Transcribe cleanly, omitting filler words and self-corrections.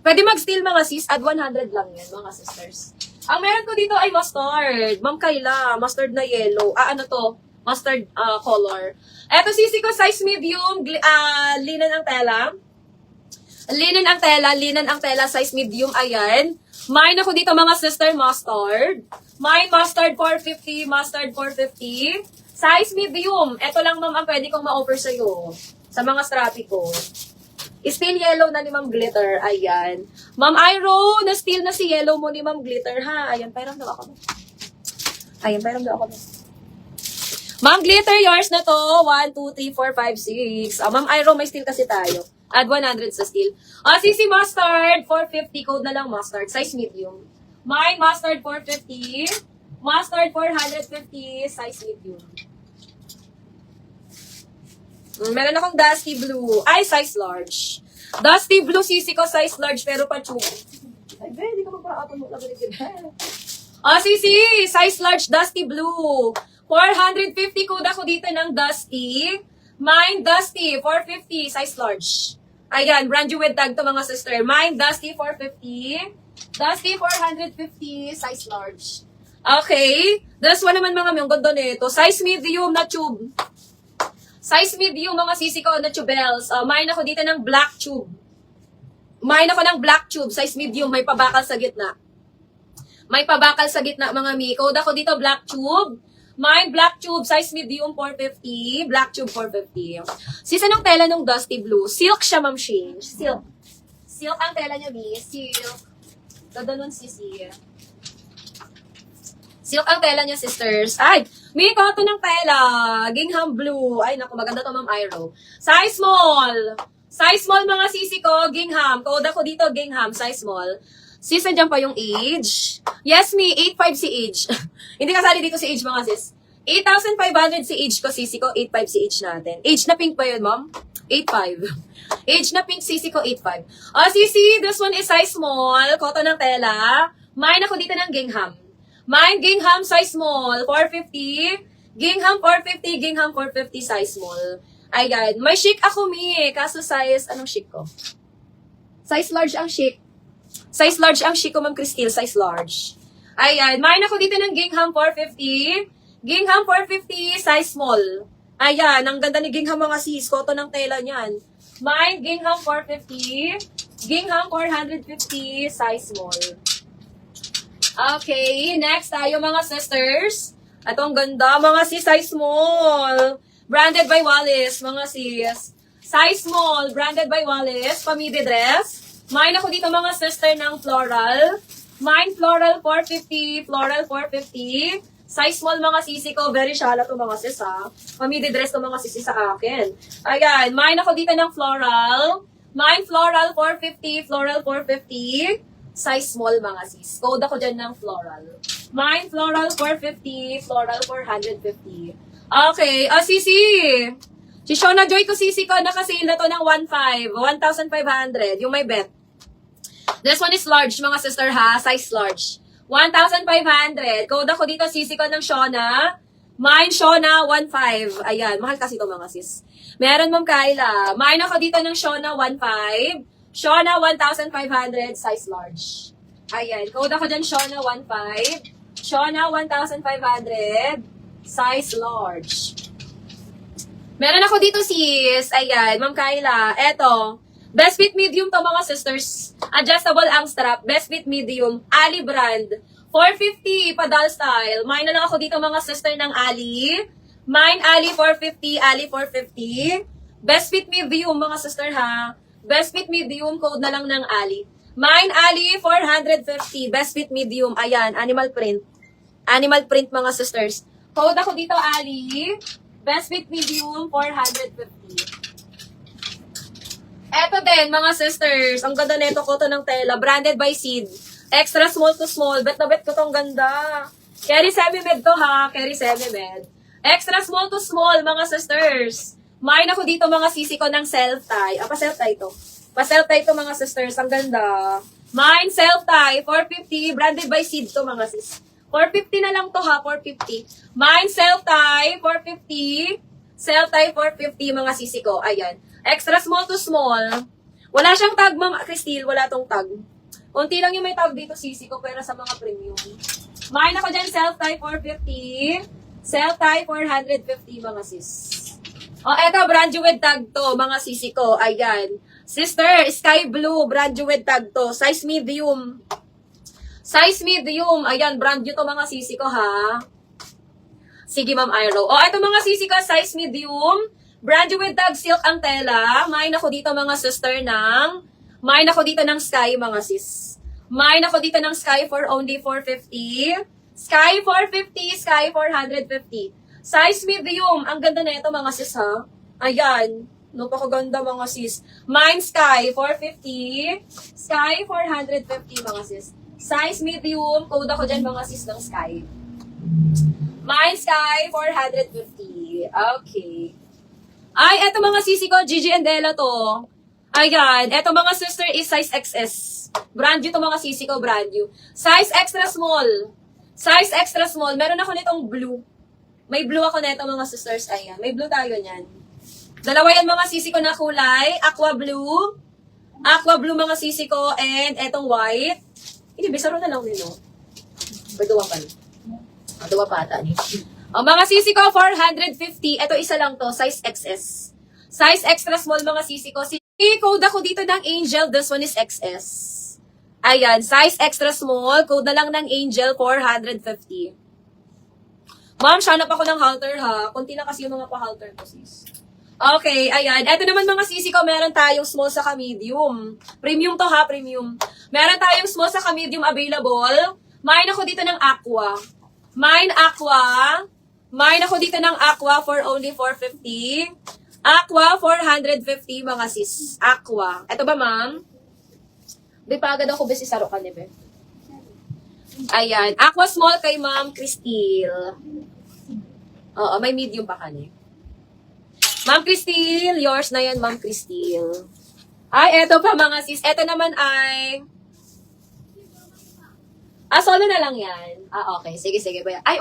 Pwede mag-steal mga sis, add 100 lang yan mga sisters. Ang meron ko dito ay mustard. Ma'am Kayla, mustard na yellow. Ano to? Mustard color. Eto sisi ko, size medium, linen ang tela. Linen ang tela, size medium, ayan. Mine ako dito mga sister, mustard. Mine mustard 450, mustard 450. Size medium. Eto lang ma'am ang pwede kong ma-offer sa'yo. Sa mga strappy ko. Steel yellow na ni Ma'am Glitter. Ayan. Ma'am Iro, na-steel na si yellow mo ni Ma'am Glitter, ha? Ayan, pairam daw ako. Ayan, pairam daw ako. Ma'am Glitter, yours na to. 1, 2, 3, 4, 5, 6. Ma'am Iro, may steel kasi tayo. Add 100 sa steel. Sisi mustard, 450. Code na lang mustard. Size medium. Mine mustard, 450. Mustard, 450. Size medium. Meron akong dusty blue. Ay, size large. Dusty blue, sisi ko, size large, pero pa tube. Ay, be, hindi ka magpa-aton mo. Sisi, size large, dusty blue. 450, kuda ko dito ng dusty. Mine, dusty, 450, size large. Ayan, brand new with tag to mga sister. Mine, dusty, 450. Dusty, 450, size large. Okay. This one naman mga miyong ganda nito. Size medium na tube. Size medium mga sisi ko na tubels. Mine ako dito ng black tube. Mine ako ng black tube. Size medium. May pabakal sa gitna. May pabakal sa gitna mga mi. Code ako dito black tube. Mine black tube. Size medium 450. Black tube 450. Sisa ng tela ng dusty blue. Silk siya ma'am Shane. Silk. Silk ang tela niya mi. Silk. Ganda nun sisi. Silk ang tela niya, sisters. Ay, may cotton ng tela. Gingham blue. Ay, naku, maganda to, Ma'am Iro. Size small. Size small, mga sisi ko. Gingham. Code ako dito, gingham. Size small. Sis, nandiyan pa yung age. Yes, me. 8'5 si age. Hindi kasali dito si age, mga sis. 8,500 si age ko, sisi ko. 8'5 si age natin. Age na pink pa yun, ma'am? 8'5. Age na pink, sisi ko, 8'5. Sisi, this one is size small. Cotton ng tela. Mine ako dito ng gingham. Mine, gingham, size small, 450. Gingham, 450. Gingham, 450, size small. Ayan. May chic ako, mi. Kaso size, anong chic ko? Size large ang chic. Size large ang chic ko, Ma'am Cristil. Size large. Ayan. Mine ako dito ng gingham, 450. Gingham, 450, size small. Ayan. Ang ganda ni gingham, mga sis. Koto ng tela niyan. Mine, gingham, 450. Gingham, 450, size small. Okay, next tayo mga sisters. Atong ganda, mga sis, size small. Branded by Wallis, mga sis. Size small, branded by Wallis, pamidi dress. Mine ako dito mga sister ng floral. Mine floral 450, floral 450. Size small mga sisi ko, very shallow to mga sis ha. Pamidi dress to mga sisi sa akin. Ayan, mine ako dito ng floral. Mine floral 450, floral 450. Size small mga sis. Code ako dyan ng floral. Mine, floral 450, floral 450. Okay, sisi. Si Shona Joy ko sisi ko, nakasale na to ng 1,500. Yung may bet. This one is large mga sister ha, size large. 1,500. Code ako dito sisi ko ng Shona. Mine, Shona 1,500. Ayan, mahal kasi to mga sis. Meron Ma'am Kyla. Mine ako dito ng Shona 1,500. Shona 1,500, size large. Ayan, code ako dyan, Shona 1,500. Shona 1,500, size large. Meron ako dito sis, ayan, Ma'am Kyla. Eto, best fit medium to mga sisters. Adjustable ang strap, best fit medium, Ali brand. 450, padal style. Mine na lang ako dito mga sister ng Ali. Mine, Ali 450, Ali 450. Best fit medium mga sister ha. Best fit medium, code na lang ng Ali. Mine, Ali, 450. Best fit medium. Ayan, animal print. Animal print, mga sisters. Code ako dito, Ali. Best fit medium, 450. Eto din, mga sisters. Ang ganda nito ko to ng tela. Branded by Seed. Extra small to small. Bet na bet ko tong ganda. Carry semi-med to ha. Carry semi-med. Extra small to small, mga sisters. Mine ako dito mga sisi ko ng self-tie. Pa-self-tie to. Pa-self-tie to mga sisters. Ang ganda. Mine self-tie. 450. Branded by Seed to mga sis. 450 na lang to ha. 450. Mine self-tie. 450. Self-tie 450 mga sisi ko. Ayan. Extra small to small. Wala siyang tag, Ma'am Cristil. Wala tong tag. Unti lang yung may tag dito, sisi ko, pero sa mga premium. Mine ako dyan, self-tie 450. Self-tie 450, mga sis. O, eto, brand new with tag to, mga sisi ko. Ayan. Sister, sky blue, brand new with tag to. Size medium. Size medium. Ayan, brand new to, mga sisi ko, ha? Sige, Ma'am Iro. O, eto, mga sisi ko, size medium. Brand new with tag, silk ang tela. Mine ako dito, mga sister, mine ako dito ng sky, mga sis. Mine ako dito ng sky for only 450. Sky 450, sky 450. Size medium. Ang ganda na ito, mga sis, ha? Ayan. Napakaganda, mga sis. Mine sky 450. Sky 450, mga sis. Size medium. Code ako dyan, mga sis, ng sky. Mine sky 450. Okay. Ay, eto mga sisi ko, Gigi and Della to. Ayan, eto mga sister is size XS. Brand new to mga sisi ko, brand new. Size extra small. Size extra small. Meron ako nitong blue. May blue ako nito mga sisters. Ayan, may blue tayo niyan. Dalawa yan mga sisi ko na kulay. Aqua blue. Aqua blue mga sisi ko. And etong white. Hindi, bisaro na lang nilo. Baduwa pa. Baduwa pa ata ni. O, mga sisi ko, 450. Ito isa lang to, size XS. Size extra small, mga sisi ko. Code ako dito ng Angel. This one is XS. Ayan, size extra small. Code na lang ng Angel, 450. Ma'am, hanap ako ng halter, ha? Kunti na kasi yung mga pa-halter ko, sis. Okay, ayan. Ito naman, mga sisi ko, meron tayong small sa medium. Premium to, ha? Premium. Meron tayong small sa medium available. Mine ako dito ng aqua. Mine aqua. Mine ako dito ng aqua for only 450. Aqua, 450, mga sis. Aqua. Ito ba, ma'am? Di pa agad ako besi saro ka, be. Ayan. Aqua small kay Ma'am Cristil. Oo, may medium pa ka, Ma'am Cristil, yours na yan, Ma'am Cristil. Ay, eto pa, mga sis. Eto naman ay... solo na lang yan. Okay. Sige, sige. Ay,